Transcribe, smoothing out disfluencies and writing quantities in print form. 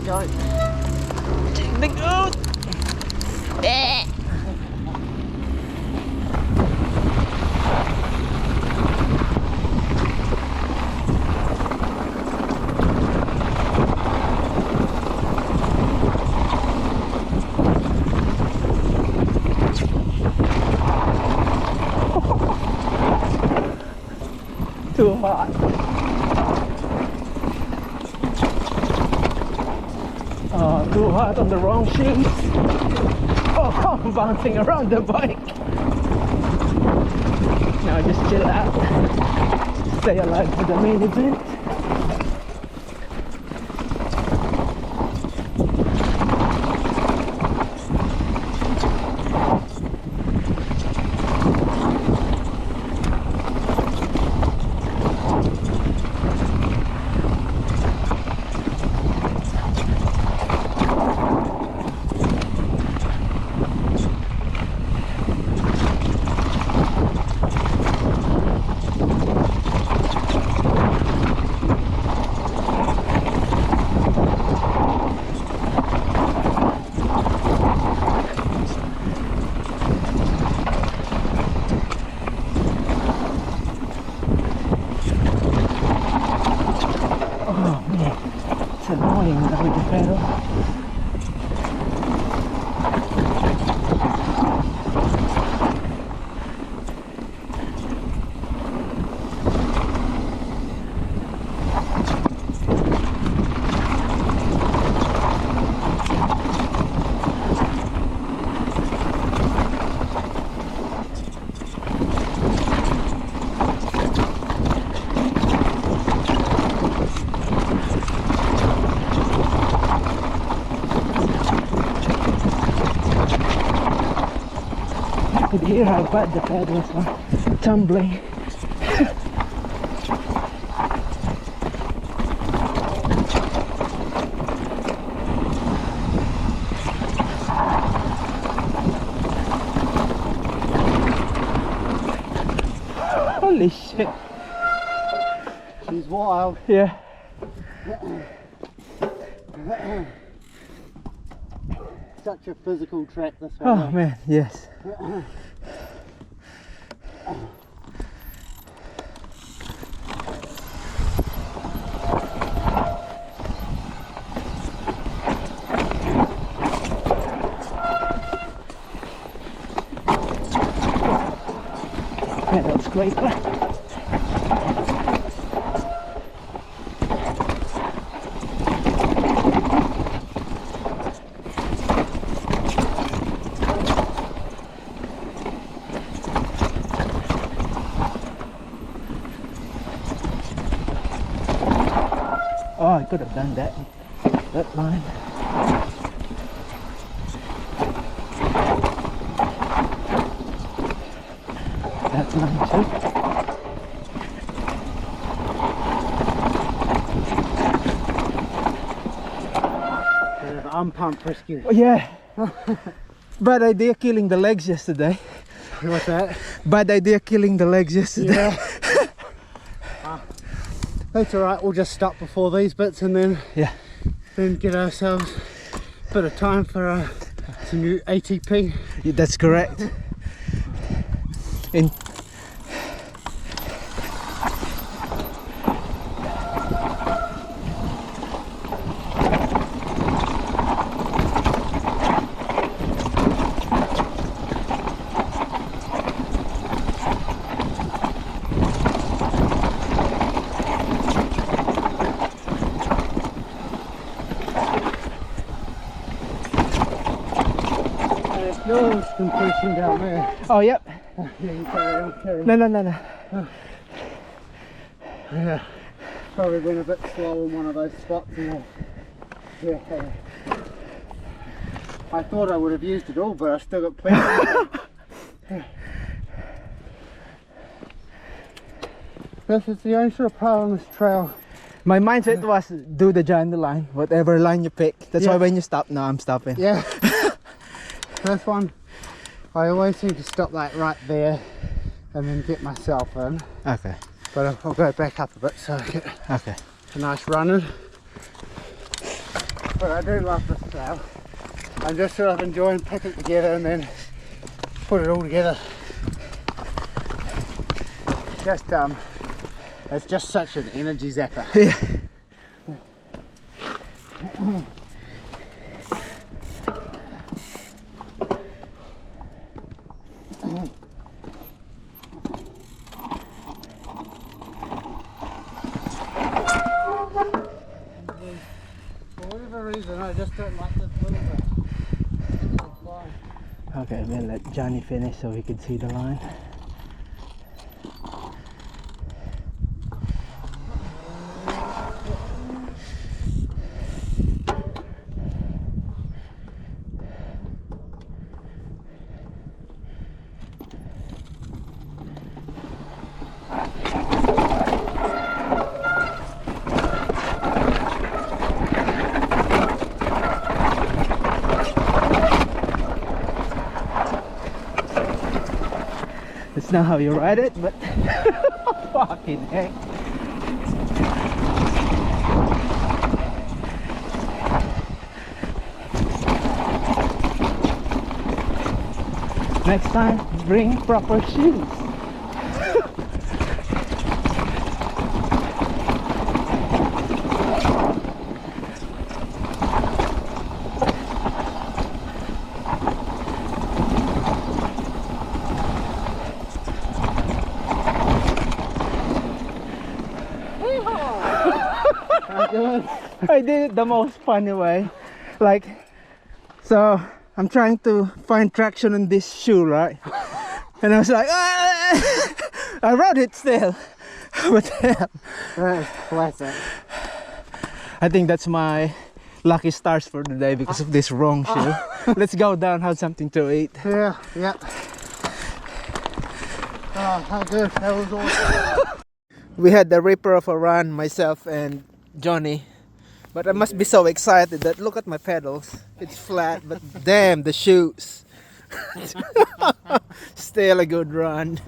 goat. Take the goat. Too hot. Oh, too hot on the wrong shoes. Oh, I'm bouncing around the bike. Now just chill out. Stay alive for the main event. It's annoying with the pedal. You could hear how bad the pedals are tumbling. Holy shit. She's wild. Yeah. Such a physical track this one. Oh man, yes. Yeah, that's great. Oh, I could have done that line. That line too. Unpumped rescue. Oh, yeah. Bad idea killing the legs yesterday. What's that? Bad idea killing the legs yesterday. Yeah. That's alright, we'll just stop before these bits and then get ourselves a bit of time for some new ATP. Yeah, that's correct. In Yours completion down there. oh, yep. Yeah, you carry on, carry on. No. Yeah, probably went a bit slow in one of those spots. And I thought I would have used it all, but I still got plenty. This is the only sort of part on this trail. My mindset was do the Johnny line, whatever line you pick. That's why when you stop, no, I'm stopping. Yeah. This one, I always seem to stop like right there and then get myself in. Okay. But I'll go back up a bit so I get Okay. a nice run in. But I do love this trail. I'm just sort of enjoying putting it together and then put it all together. Just it's just such an energy zapper. Yeah. For whatever reason, I just don't like this little bit. Okay, we'll let Johnny finish so he can see the line. It's not how you ride it, but fucking heck. Next time, bring proper shoes. I did it the most funny way. Like, so I'm trying to find traction on this shoe, right? And I was like, ah! I rode it still. But That is classic. I think that's my lucky stars for the day because of this wrong shoe. Let's go down, have something to eat. Yeah, yeah. Oh, how good. That was awesome. We had the ripper of a run, myself and Johnny. But I must be so excited that look at my pedals. It's flat, but damn the shoes. Still a good run.